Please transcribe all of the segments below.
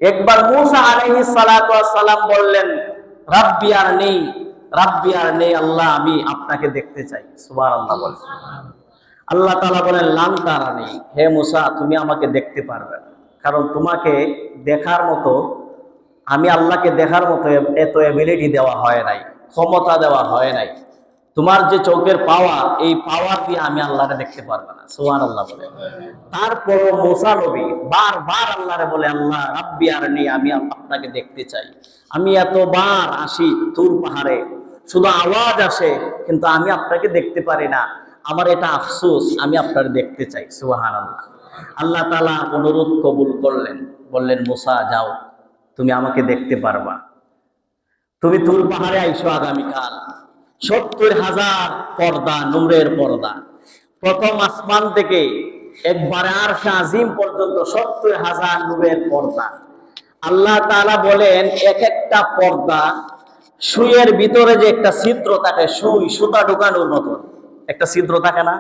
একবার মূসা আলাইহিস সালাতু ওয়াস সালাম বললেন, রাব্বি আরনি আল্লাহ, আমি আপনাকে দেখতে চাই। সুবহানাল্লাহ বলেন। আল্লাহ তাআলা বলেন, লান তারানি, হে মূসা তুমি আমাকে দেখতে পারবে না, কারণ তোমাকে দেখার মতো, আমি আল্লাহকে দেখার মতো এত এবিলিটি দেওয়া হয় নাই, ক্ষমতা দেওয়া হয় নাই। তোমার যে চোখের পাওয়ার, এই পাওয়ার দিয়ে আমি আল্লাহকে দেখতে পারবো না। সুবহানাল্লাহ বলে। তারপরও মূসা নবী বারবার আল্লাহরে বলে, আল্লাহ রাব্বি আরনি, আমি আপনাকে দেখতে চাই। আমি এতবার আসি তুর পাহাড়ে, শুধু আওয়াজ আসে, কিন্তু আমি আপনাকে দেখতে পারি না। আমার এটা আফসোস, আমি আপনার দেখতে চাই। সুবহানাল্লাহ। আল্লাহ তাআলা অনুরোধ কবুল করলেন, বললেন মূসা যাও, তুমি আমাকে দেখতে পারবা। তুমি তুর পাহাড়ে আইসো আগামীকাল। ৭০,০০০ পর্দা, নূরের পর্দা, প্রথম আসমান থেকে একবারে আরশে আজিম পর্যন্ত ৭০,০০০ নূরের পর্দা। আল্লাহ তাআলা বলেন, এক একটা পর্দা সুইয়ের ভিতরে যে একটা ছিদ্র থাকে, সুতা ঢুকানোর মতন একটা ছিদ্র থাকে না,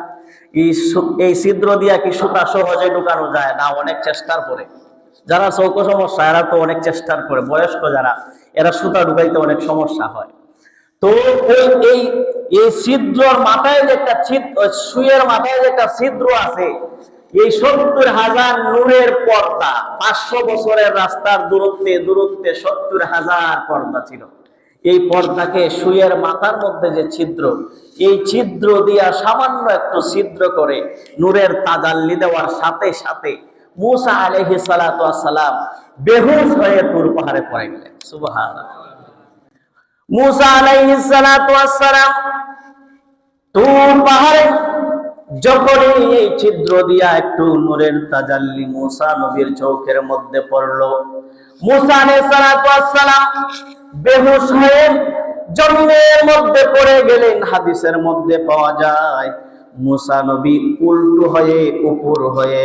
এই ছিদ্র দিয়া কি সুতা সহজে ঢুকানো যায় না? অনেক চেষ্টার পরে। যারা চৌক সমস্যা, এরা তো অনেক চেষ্টার করে, বয়স্ক যারা, এরা সুতা ঢুকাইতে অনেক সমস্যা হয়। তো এই ছিদ্রর মাথায় যে একটা সুইয়ের মাথায় যে একটা ছিদ্র আছে, এই ৭০,০০০ নূরের পর্দা, ৫০০ বছরের রাস্তার দূরত্বে ৭০,০০০ পর্দা ছিল। এই পর্দাকে সুইয়ের মাথার মধ্যে যে ছিদ্র, এই ছিদ্র দিয়া সামান্য একটু ছিদ্র করে নূরের তাজাল্লি দেওয়ার সাথে সাথে মূসা আলাইহিস সালাতু ওয়াস সালাম বেহুশ হয়ে তুর পাহাড়ে পড়ে গেলেন। সুবহানাল্লাহ। মূসা আলাইহিস সালাতু ওয়াস সালাম তুর পাহাড়ে যখনই এই ছিদ্র দিয়া একটু নূরের তাজাল্লি মূসা নবীর চোখের মধ্যে পড়লো, মূসা আলাইহিস সালাতু ওয়াস সালাম বেহুশ হয়ে জমিনের মধ্যে পড়ে গেলেন। হাদিসের মধ্যে পাওয়া যায় মূসা নবী উল্টো হয়ে, উপর হয়ে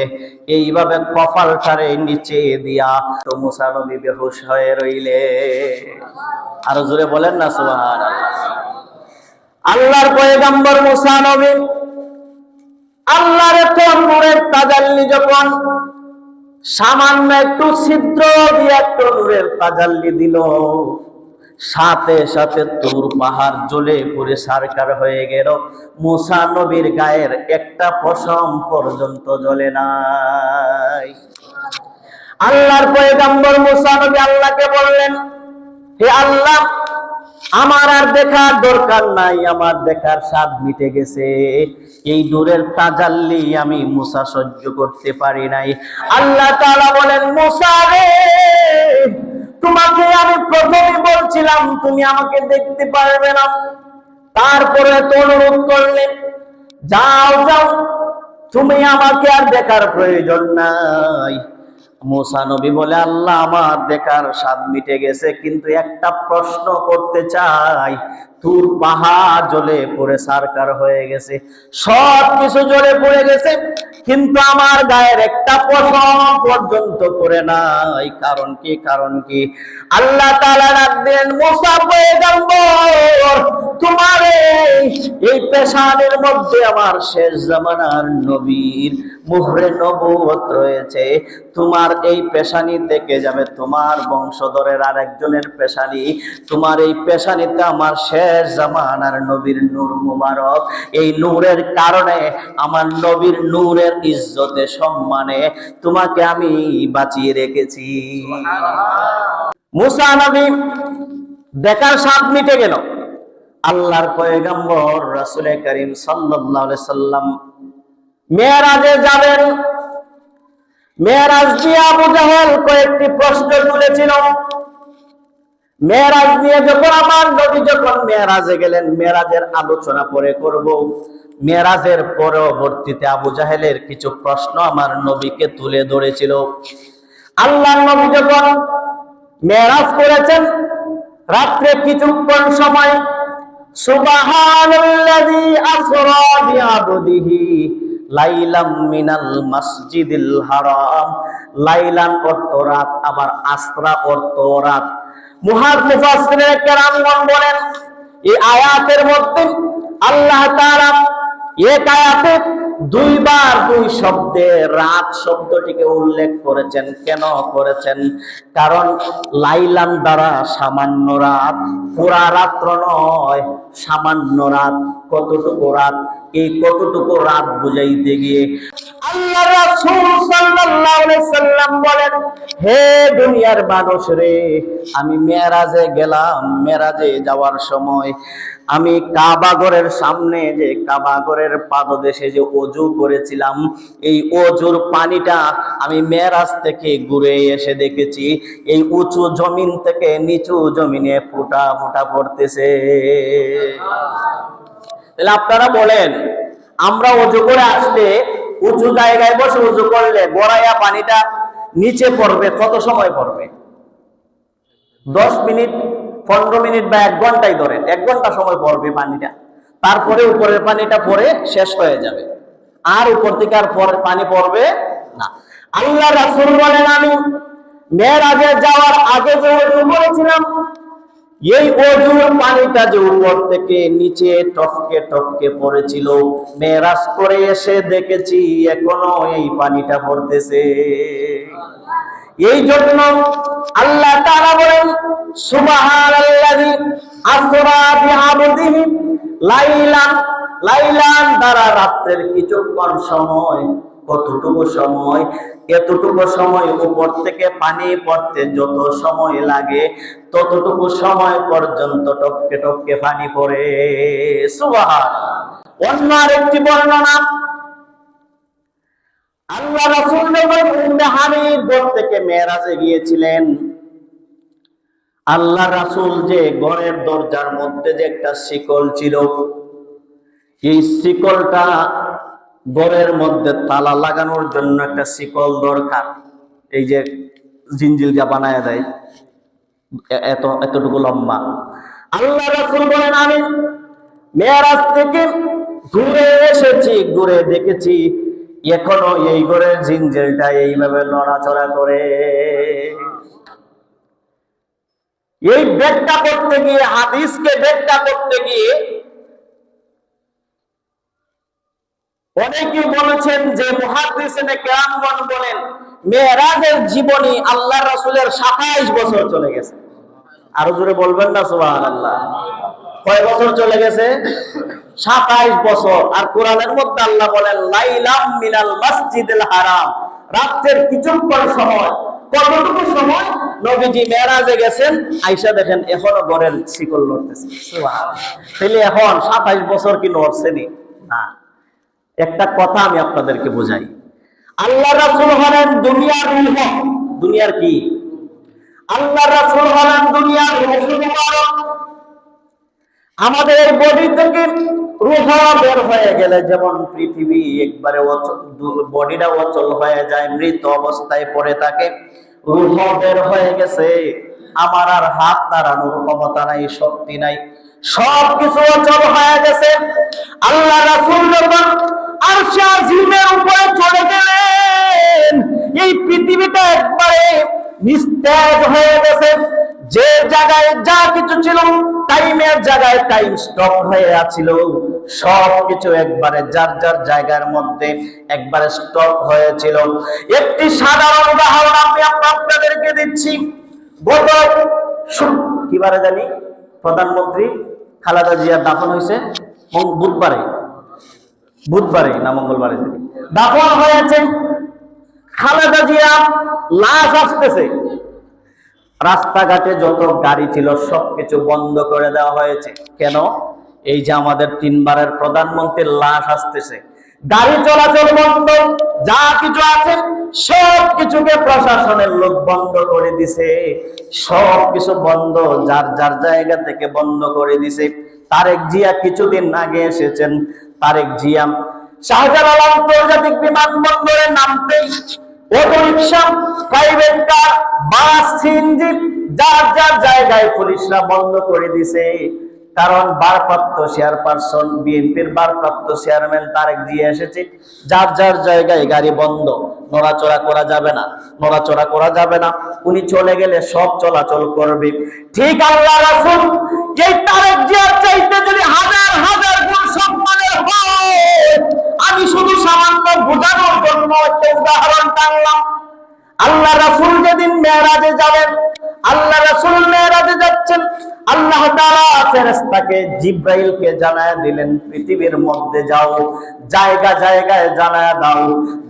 এইভাবে কপালটারে নিচে দিয়া তো মূসা নবী বেহুশ হয়ে রইলে। আরো জোরে বলেন না সুবহানাল্লাহ। আল্লাহর পয়গম্বর মূসা নবী আল্লাহর এত নূরের তাজাল্লি যখন সামান্য একটু ছিদ্র দিয়ে একটু নূরের তাজাল্লি দিল, সাথে সাথে তুর পাহাড় জ্বলে পুড়ে ছারখার হয়ে গেল। মূসা নবীর গায়ের একটা পশম পর্যন্ত জ্বলে নাই। আল্লাহর পয়গম্বর মূসা নবী আল্লাহকে বললেন, হে আল্লাহ, আমার আর দেখার দরকার নাই, আমার দেখার স্বাদ মিটে গেছে। এই নূরের তাজাল্লি আমি মূসা সহ্য করতে পারি নাই। আল্লাহ তাআলা বলেন, মূসা রে, তোমাকে আমি প্রথমে বলছিলাম তুমি আমাকে দেখতে পারবে না, তারপরে তো অনুরোধ করলেন, যাও যাও, তুমি আমাকে আর দেখার প্রয়োজন নাই। মূসা নবী বলে, আল্লাহ আমার দেখার স্বাদ মিটে গেছে, কিন্তু একটা প্রশ্ন করতে চাই। তুর পাহাড় জ্বলে পড়ে ছারখার হয়ে গেছে, সব কিছু জ্বলে পড়ে গেছে, কিন্তু আমার গায়ের একটা পশম পর্যন্ত পড়ে নাই। কারণ কি? কারণ কি? আল্লাহ তাআলা ডাক দেন, মূসা পয়গম্বর, তোমার এই পেশানের মধ্যে আমার শেষ জামানার নবীর মুহরে নবুয়ত রয়েছে। তোমার এই পেশানি থেকে যাবে তোমার বংশধরের আরেকজনের পেশানি, তোমার এই পেশানিতে আমার শেষ জামানার নবীর নূর মুবারক। এই নূরের কারণে, আমার নবীর নূরের ইজ্জতে সম্মানে তোমাকে আমি বাঁচিয়ে রেখেছি। মূসা নবী দেখার স্বাদ মিটে গেল। আল্লাহর পয়গম্বর রাসূল করিম সাল্লাল্লাহু আলাইহি সাল্লাম মেরাজে যাবেন। মেরাজ দিয়ে আবু জাহেল কয়েকটি প্রশ্ন তুলেছিল। মেরাজ নিয়ে যখন আমার নবী যখন মেরাজে গেলেন, মেরাজের আলোচনা পরে করব। মেরাজের পরবর্তীতে আবু জাহেলের কিছু প্রশ্ন আমার নবীকে তুলে ধরেছিল। আল্লাহর নবী যখন মেরাজ করেছেন, রাত্রে কিছুক্ষণ সময় সুবহানাল্লাযী আসরা বিআবদিহি লাইলাম মিনাল মাসজিদিল হারাম। লাইলান অর্থ রাত, আবার আসরা অর্থ রাত। মুফাসসিরিনে কেরামগণ বলেন, এই আয়াতের মধ্যে আল্লাহ তাআলা এক আয়াতে দুইবার দুই শব্দে রাত শব্দটিকে উল্লেখ করেছেন। কেন করেছেন? কারণ লাইলান দ্বারা সামান্য রাত, পুরা রাত্র নয়, সামান্য রাত। কতটুকু রাত? এই কতটুকু রাত বুঝাইতে গিয়ে আল্লাহ রাসূল সাল্লাল্লাহু আলাইহি সাল্লাম বলেন, হে দুনিয়ার মানুষ রে, আমি মেরাজে গেলাম। মেরাজে যাওয়ার সময় আমি কাবা ঘরের সামনে, যে কাবা ঘরের পাদদেশে যে ওযু করেছিলাম, এই ওযুর পানিটা আমি মেরাজ থেকে ঘুরে এসে দেখেছি এই উঁচু জমিন থেকে নিচু জমিনে ফোঁটা ফোঁটা পড়তেছে। তাহলে আপনারা বলেন, আমরা ওযু করে আসলে উঁচু জায়গায় বসে ওযু করলে গড়াইয়া পানিটা নিচে পড়বে, কত সময় পড়বে? 10 মিনিট, 15 মিনিট বা 1 ঘন্টাই ধরেন, 1 ঘন্টা সময় পড়বে পানিটা। তারপরে উপরের পানিটা পড়ে শেষ হয়ে যাবে, আর উপর থেকে আর পানি পড়বে না। আল্লাহ রাসূল বলেন, আমি মেরাজে যাওয়ার আগে যে ওযু করেছিলাম, এই ওযুর পানিটা যে উপর থেকে নিচে টপকে টপকে পড়েছিল, মেরাজ করে এসে দেখেছি এখনো এই পানিটা পড়তেছে। এই জন্য আল্লাহ তাআলা বলেন, সুবহানাল্লাযী আসরা বিআবদিহি লাইলান, লাইলান দ্বারা রাতের কিছুক্ষণ সময়। কতটুকু সময়? এতটুকু সময় উপর থেকে পানি পড়তে যত সময় লাগে, ততটুকু সময় পর্যন্ত টপকে টপকে পানি পড়ে। সুবহানাল্লাহ। অন্য আরেকটি বর্ণনা, আল্লাহ রাসূল যখন উম্মে হানির ঘর থেকে মেরাজে গিয়েছিলেন, আল্লাহ রাসূল যে ঘরের দরজার মধ্যে যে একটা শিকল ছিল, এই শিকলটা ঘরের মধ্যে তালা লাগানোর জন্য একটা শিকল দরকার। এই যে জিনজিল যা বানায় দেয়, এতটুকু লম্বা। আল্লাহ রাসূল বলেন, আমি মেরাজ থেকে ঘুরে এসেছি, ঘুরে দেখেছি এখনো এই ঘরের জিনজিলটা এইভাবে নড়াচড়া করে। এই ব্যাখ্যা করতে গিয়ে, হাদিসকে ব্যাখ্যা করতে গিয়ে অনেকেই বলেছেন যে মুহাদ্দিসিনে কেরামগণ বলেন, মেরাজের জীবনী আল্লাহ রাসূলের 27 বছর চলে গেছে। আরো জোরে বলবেন না সুবহানাল্লাহ? কয় বছর চলে গেছে? 27 বছর। আর কোরআনের মধ্যে আল্লাহ বলেন, লাইলাম মিনাল মাসজিদিল হারাম, রাতের কিছুক্ষণ সময়। কতটুকু সময়? নবীজি মেরাজে গেছেন, আয়েশা দেখেন এখনো ঘরের শিকল নড়তেছে। সুবহানাল্লাহ। তাহলে এখন 27 বছর কি নড়ছেনি? না। একটা কথা আমি আপনাদেরকে বোঝাই, আল্লাহ রাসূল হলেন দুনিয়ার রূহ। দুনিয়ার কি? আল্লাহ রাসূল হলেন দুনিয়ার রূহ। আমাদের এই বডি থেকে রূহ বের হয়ে গেলে যেমন পৃথিবী একবারে বডিটা অচল হয়ে যায়, মৃত অবস্থায় পড়ে থাকে, রূহ বের হয়ে গেছে, আমার আর হাত নাড়ানোর ক্ষমতা নাই, শক্তি নাই, সবকিছু অচল হয়ে গেছে। আল্লাহ রাসূল যখন আরশে আজিমের উপরে চলে গেলেন, এই পৃথিবীটা একবারে নিস্তেজ হয়ে গেছে। যে জায়গায় যা কিছু ছিল, টাইমের জায়গায় টাইম স্টপ হয়ে আছিল, সবকিছু একবারে যার যার জায়গার মধ্যে একবারে স্টপ হয়েছিল। একটি সাধারণ উদাহরণ আমি আপনাদেরকে দিচ্ছি। গত কিবারে জানি প্রধানমন্ত্রী খালেদা জিয়ার দাফন হয়েছে, বুধবারে না মঙ্গলবারে দাফন হয়েছে। খালেদা জিয়া লাশ আসতেছে, রাস্তাঘাটে যত গাড়ি ছিল সবকিছু বন্ধ করে দেওয়া হয়েছে। কেন? এই যে আমাদের 3 বারের প্রধানমন্ত্রীর লাশ আসতেছে, গাড়ি চলাচল বন্ধ, যা কিছু আছে সবকিছুকে প্রশাসনের লোক বন্ধ করে দিছে। সবকিছু বন্ধ, যার যার জায়গা থেকে বন্ধ করে দিছে। তারেক জিয়া কিছুদিন আগে এসেছেন। তারেক জিয়া শাহজালাল আন্তর্জাতিক বিমানবন্দরে নামতেই অটো রিকশা, প্রাইভেট কার, বাস, সিএনজি যার যার জায়গায় পুলিশরা বন্ধ করে দিছে। কারণ ভারপ্রাপ্ত চেয়ারপারসন, বিএনপির ভারপ্রাপ্ত চেয়ারম্যান তারেক জিয়া এসেছে, যার যার জায়গায় গাড়ি বন্ধ, নড়াচড়া করা যাবে না, নড়াচড়া করা যাবে না। উনি চলে গেলে সব চলাচল করবে। ঠিক আল্লাহ রাসূল এই তারেক জিয়ার চাইতে যদি হাজার হাজার গুণ সম্মানের হয়, আমি শুধু সামান্য বোঝানোর জন্য একটা উদাহরণ টানলাম। আল্লাহ রাসূল যেদিন মেরাজে যাবেন, আল্লাহ রাসূল মেরাজে যাচ্ছেন, আল্লাহ তাআলা ফেরেশতাকে জিবরাইলকে জানায় দিলেন, পৃথিবীর মধ্যে যাও, জায়গা জায়গায় জানায় দাও,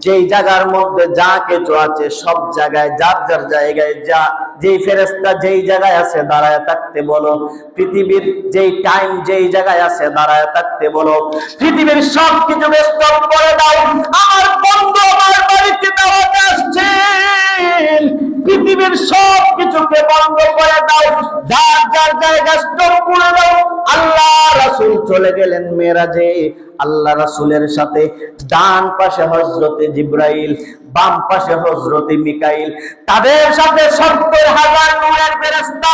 যেই জায়গার মধ্যে যা কিছু আছে সব জায়গায় যার যার জায়গায় যা, যেই ফেরেশতা যেই জায়গায় আছে দাঁড়ায় থাকতে বলো, পৃথিবীর যেই টাইম যেই জায়গায় আছে দাঁড়ায় থাকতে বলো, পৃথিবীর সব কিছু স্টপ করে দাও, আমার বন্ধু আমার বাড়িতে দাওয়াতে আসছে, পৃথিবীর সব কিছুকে বন্ধ করে দাও, যার যার জায়গা স্টপ করে দাও। আল্লাহ রাসূল চলে গেলেন মেরাজে। আল্লাহ রাসূলের সাথে ডান পাশে হযরতে জিবরাইল, বাম পাশে হযরতে মিকাইল, তাদের সাথে ৭০,০০০ নূরের ফেরেশতা,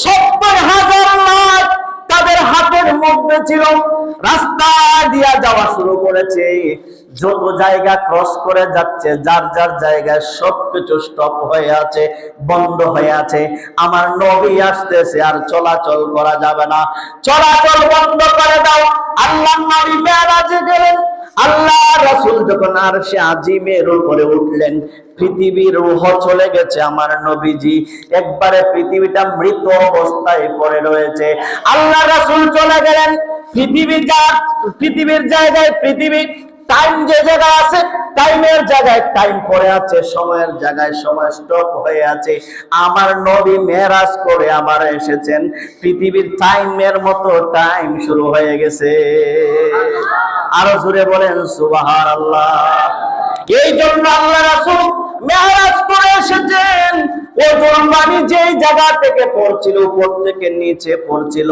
৭০,০০০ লাখ তাদের হাতের মধ্যে ছিল। রাস্তা দিয়া যাওয়া শুরু করেছে, যত জায়গা ক্রস করে যাচ্ছে যার যার জায়গায় সবকিছু স্টপ হয়ে আছে, বন্ধ হয়ে আছে। আমার নবী আসতেছে, আর চলাচল করা যাবে না, চলাচল বন্ধ করে দাও। আল্লাহ নবী মেরাজে গেলেন। আল্লাহ রাসূল যখন আরশে আজিমের উপরে উঠলেন, পৃথিবীর রূহ চলে গেছে, আমার নবীজি একবারে পৃথিবীটা মৃত অবস্থায় পড়ে রয়েছে। আল্লাহ রাসূল চলে গেলেন পৃথিবীর জায়গায়, পৃথিবী টাইম যে জায়গায় আছে টাইমের জায়গায় টাইম পড়ে আছে, সময়ের জায়গায় সময় স্টপ হয়ে আছে। আমার নবী মেরাজ করে আবার এসেছেন, পৃথিবীর টাইমের মতো টাইম শুরু হয়ে গেছে। আরো জোরে বলেন সুবহানাল্লাহ। এই জন্য আল্লাহ রাসূল মেরাজ করে এসেছেন। ওজন বাণী যেই জায়গা থেকে পড়ছিল, উপর থেকে নিচে পড়ছিল,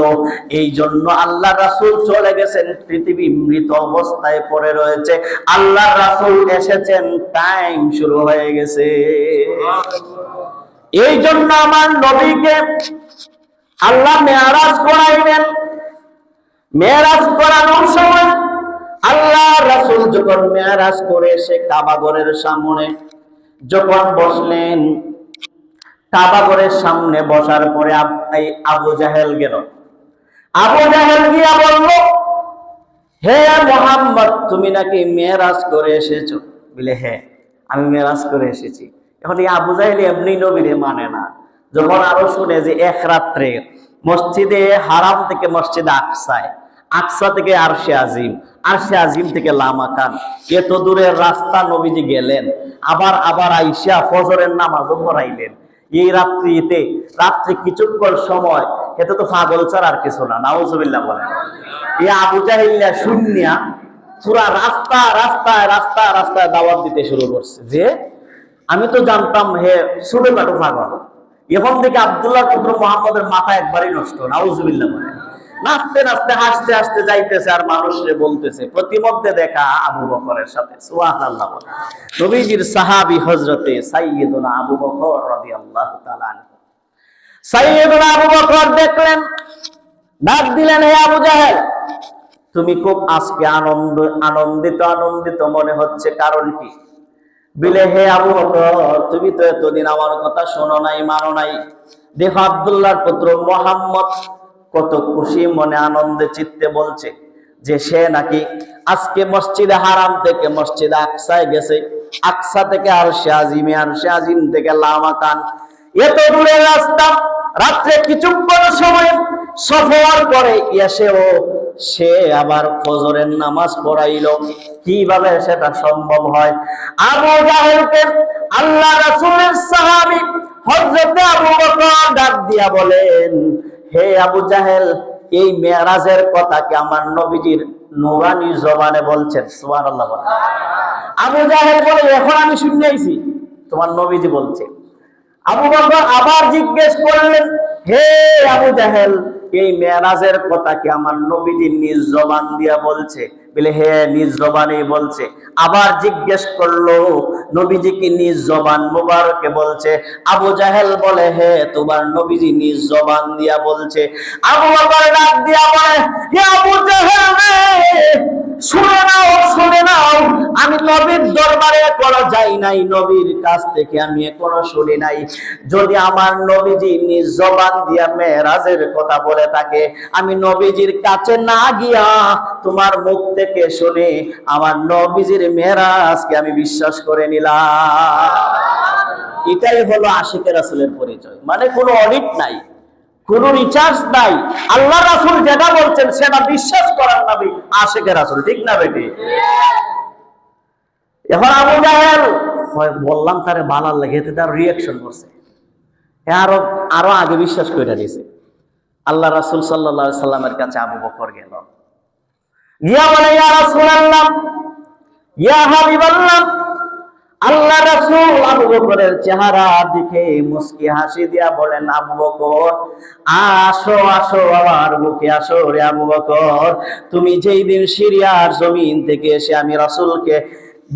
এই জন্য আল্লাহ রাসূল চলে গেছেন, পৃথিবী মৃত অবস্থায় পড়ে রয়েছে। আল্লাহ রাসূল এসেছেন, টাইম শুরু হয়ে গেছে। এই জন্য আমার নবীকে আল্লাহ মেরাজ করাইলেন। মেরাজ করানোর সময় আল্লাহ রাসূল যখন মেরাজ করে এসে কাবা ঘরের সামনে যখন বসলেন, কাবা ঘরের সামনে বসার পরে আবু জাহেল গেল। আবু জাহেল গিয়া বলল, হে মুহাম্মদ, তুমি নাকি মেরাজ করে এসেছো? বলে হ্যাঁ, আমি মেরাজ করে এসেছি। এখন এই আবু জাহেল এমনি নবীরে মানে না। যখন আরো শুনে যে এক রাত্রে মসজিদে হারাম থেকে মসজিদে আকসায়, আকসা থেকে আরশে আজিম, আরশে আজিম থেকে লামাকান, এত দূরের রাস্তা নবীজি গেলেন, আবার আইসা ফজরের নামাজও পড়াইলেন। এই রাত্রি কিছুক্ষণ সময়, এতে তো পাগল ছাড়া আর কিছু না, নাউজুবিল্লাহ বলেন। এই আবু জাহেল শুনিয়া পুরা রাস্তায় দাওয়াত দিতে শুরু করছে যে আমি তো জানতাম হে ছোটখাটো পাগল, এখন থেকে আব্দুল্লাহ পুত্র মুহাম্মদের মাথা একবারই নষ্ট, নাউজুবিল্লাহ বলেন। নাচতে নাচতে হাসতে হাসতে যাইতেছে, আর মানুষরে বলতেছে, প্রতিমধ্যে দেখা আবু বকরের সাথে, সুবহানাল্লাহ। নবীজির সাহাবী হযরতে সাইয়্যিদুনা আবু বকর রাদিয়াল্লাহু তাআলা আনহু, সাইয়্যিদুনা আবু বকর দেখলেন, ডাক দিলেন, হে আবু জাহেল, তুমি খুব আজকে আনন্দিত মনে হচ্ছে, কারণ কি? বলে, হে আবু বকর, তুমি তো এতদিন আমার কথা শোনো নাই, মানো নাই। দেখো আব্দুল্লাহর পুত্র মুহাম্মদ কত খুশি মনে, আনন্দে চিত্তে বলছে যে সে নাকি আজকে মসজিদে হারাম থেকে মসজিদে আকসায় গেছে, আকসা থেকে আরশে আজিমে, আরশে আজিম থেকে লামাকান, এত দূরের রাস্তা, রাত্রে কিছুক্ষণ সময় সফর করে এসেও সে আবার ফজরের নামাজ পড়াইলো। কিভাবে সেটা সম্ভব হয়? আবু জাহেলকে আল্লাহ রাসূলের সাহাবী হযরতে আবু বকর ডাক দিয়া বলেন, হে আবু জাহেল, এই মেরাজের কথা কি আমার নবীজির নূরানী জবানে বলছেন? সুবহানাল্লাহ বলেন। আবু জাহেল বলে, এখন আমি শুনে আইছি তোমার নবীজি বলছে। আবু বকর আবার জিজ্ঞেস করলেন, হে আবু জাহেল, এই মেরাজের কথা কি আমার নবীজি নিজ জবান দিয়া বলছে? বলে হ্যাঁ, নিজ জবানেই বলছে। আবার জিজ্ঞেস করলো, নবীজি কি নিজ জবান মুবারকে বলছে? আবু জাহেল বলে, হ্যাঁ, তোমার নবীজি নিজ জবান দিয়া বলছে। আবু বকর ডাক দিয়া বলে, হে আবু জাহেল রে, শুনে নাও, আমি নবীর দরবারে এখনো যাই নাই, নবীর কাছ থেকে আমি এখনো শুনি নাই। যদি আমার নবীজি নিজ জবান দিয়া মেরাজের কথা বলে থাকে, আমি নবীজির কাছে না গিয়া তোমার মুখ থেকে শুনে আমার নবীজির মেরাজকে আমি বিশ্বাস করে নিলাম। এটাই হলো আশিকে রাসূলের পরিচয়। মানে কোনো অডিট নাই, কোনো রিচার্জ নাই, আল্লাহ রাসূল যেটা বলছেন সেটা বিশ্বাস করার নামই আশিকে রাসূল। ঠিক না বেটি? এখন আবু জাহেল বললাম তারে ভালো লাগে, তার রিয়াকশন করছে, আরো আগে বিশ্বাস করে দিয়েছে। আল্লাহ রাসূল সাল্লাল্লাহু আলাইহি সাল্লামের কাছে আবু বকর গেল, গিয়া বলে ইয়া রাসূলুল্লাহ, ইয়া হাবিবাল্লাহ, আল্লাহ রাসূল আবু বকরের চেহারা দেখে মুস্কি হাসি দিয়া বলেন, আবু বকর আসো আসো আমার বুকে আসো রে আবু বকর, তুমি যেই দিন সিরিয়ার জমিন থেকে এসে আমি রাসূলকে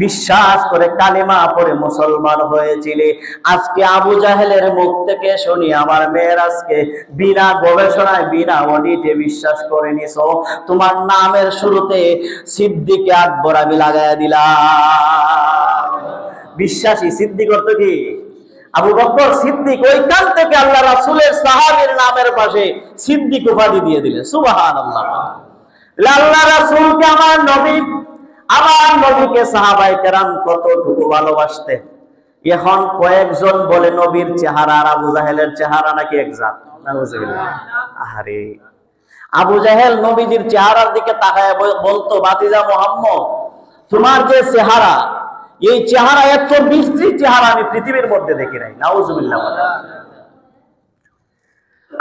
বিশ্বাস করে কালিমা পড়ে মুসলমান হয়েছিলে, আজকে আবু জাহেলের মুখ থেকে শুনি আমার মেরাজকে বিনা গবেষণায় বিনা অডিটে বিশ্বাস করে নিছো। তোমার নামের শুরুতে সিদ্দিক আকবর আমি লাগাইয়া দিলাম। বিশ্বাসী সিদ্দিক অর্থ কি? আবু বকর সিদ্দিক। ওইখান থেকে আল্লাহ রাসূলের সাহাবীর নামের পাশে সিদ্দিক উপাধি দিয়ে দিলেন। সুবহানাল্লাহ। আল্লাহ রাসূলকে আমার নবীকে সাহাবায়ে কেরাম কতটুকু ভালোবাসতেন। এখন কয়েকজন বলে নবীর চেহারা আর আবু জাহেলের চেহারা নাকি এক জাত। নাউজুবিল্লাহ। আহারে, আবু জাহেল নবীজির চেহারার দিকে তাকায় বলতো, ভাতিজা মুহাম্মদ, তোমার যে চেহারা, এই চেহারা এত বিশ্রী চেহারা আমি পৃথিবীর মধ্যে দেখি নাই। নাউজুবিল্লাহ।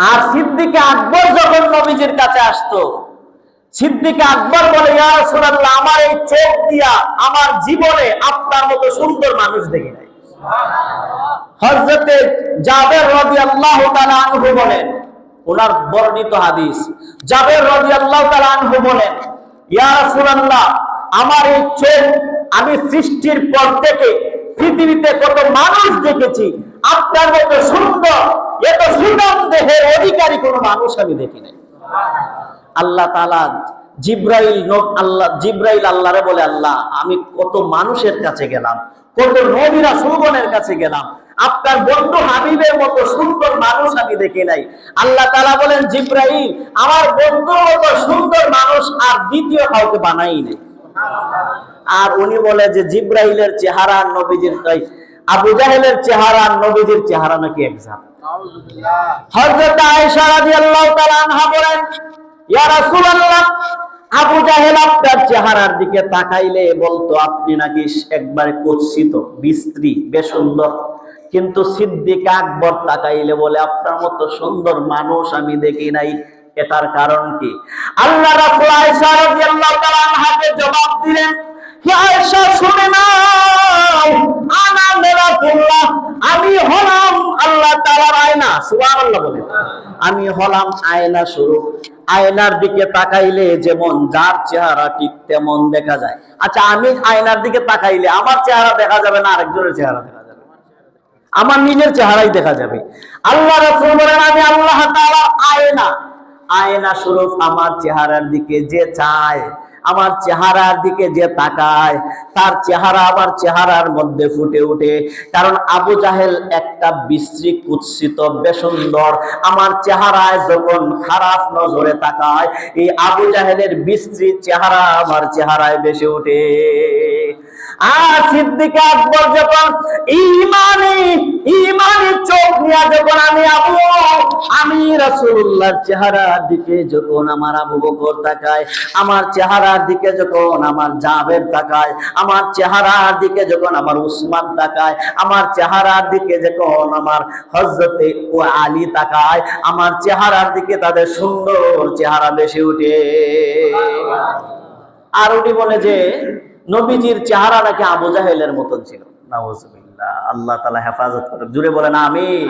আর সিদ্দিক আকবর যখন নবীজির কাছে আসতো, সিদ্দিক আকবর বলে, ইয়া রাসূলুল্লাহ, আমার এই চোখ দিয়া আমার জীবনে আপনার মতো সুন্দর মানুষ দেখি নাই। হযরতে জাবের রাদিয়াল্লাহু তাআলা আনহু বলেন, ওনার বর্ণিত হাদিস, জাবের রাদিয়াল্লাহু তাআলা আনহু বলেন, ইয়া রাসূলুল্লাহ, আমার এই চোখ আমি সৃষ্টির পর থেকে পৃথিবীতে কত মানুষ দেখেছি, আপনার মতো সুন্দর এত সুন্দর দেহের অধিকারী কোন মানুষ আমি দেখি নাই। আল্লাহ তাআলা জিব্রাইল আল্লাহরে বলে, আল্লাহ, আমি কত মানুষের কাছে গেলাম, কত নবী রাসূলগণের কাছে গেলাম, আপনার বন্ধু হাবিবের মতো সুন্দর মানুষ আমি দেখি নাই। আল্লাহ তাআলা বলেন, জিব্রাইল, আমার বন্ধুর মতো সুন্দর মানুষ আর দ্বিতীয় কাউকে বানাই নাই। আর উনি বলে যে জিব্রাইলের চেহারা আর নবীজির, আবু জাহেলের চেহারা আর নবীজির চেহারা নাকি এক জাত। হযরত আয়েশা রাদিয়াল্লাহু তাআলা আনহা বলেন, ইয়া রাসূলুল্লাহ, আবু জাহেল আপনার চেহারার দিকে তাকাইলে বলতো আপনি নাকি একবারে কুৎসিত, বিশ্রী, বেসুন্দর, কিন্তু সিদ্দিক আকবর তাকাইলে বলে আপনার মতো সুন্দর মানুষ আমি দেখি নাই। এটার কারণ কি? আল্লাহ রাসূল আয়েশা রাদিয়াল্লাহু তাআলা আনহাকে জবাব দিলেন, হে আয়েশা, শুনে নাও, আনা মিরাতুল্লাহ, আমি হলাম আল্লাহ তাআলার আয়না। সুবহানাল্লাহ বলে, আমি হলাম আয়না স্বরূপ। আয়নার দিকে তাকাইলে যেমন যার চেহারা ঠিক তেমন দেখা যায়। আচ্ছা, আমি আয়নার দিকে তাকাইলে আমার চেহারা দেখা যাবে না আরেকজনের চেহারা দেখা যাবে? আমার নিজের চেহারাই দেখা যাবে। আল্লাহ রাসূল বলেন, আমি আল্লাহ তাআলার আয়না, আয়না স্বরূপ আমার চেহারার দিকে যে চায়, আমার চেহারার দিকে যে তাকায়, তার চেহারা আমার চেহারার মধ্যে ফুটে ওঠে। কারণ আবু জাহেল একটা বিশ্রী, কুৎসিত, বেসুন্দর, আমার চেহারায় যখন খারাপ নজরে তাকায়, এই আবু জাহেলের বিশ্রী চেহারা আমার চেহারায় বেশি ওঠে। আর সিদ্দিক আকবর যখন ইমানি চোখ নিয়ে যখন আমি রাসূলুল্লাহর চেহারার দিকে যখন আমার আবু বকর তাকায়, আমার চেহারার দিকে যখন আমার জাবের তাকায়, আমার চেহারার দিকে যখন আমার উসমান তাকায়, আমার চেহারার দিকে যখন আমার হযরতে আলী তাকায়, আমার চেহারার দিকে তাদের সুন্দর চেহারা বেশি উঠে। আর উনি বলে যে নবীজির চেহারা নাকি আবু জাহেলের মতন ছিল। নাউজুবিল্লাহ। আল্লাহ তাআলা হেফাজত করুন। জুড়ে বলেন আমিন।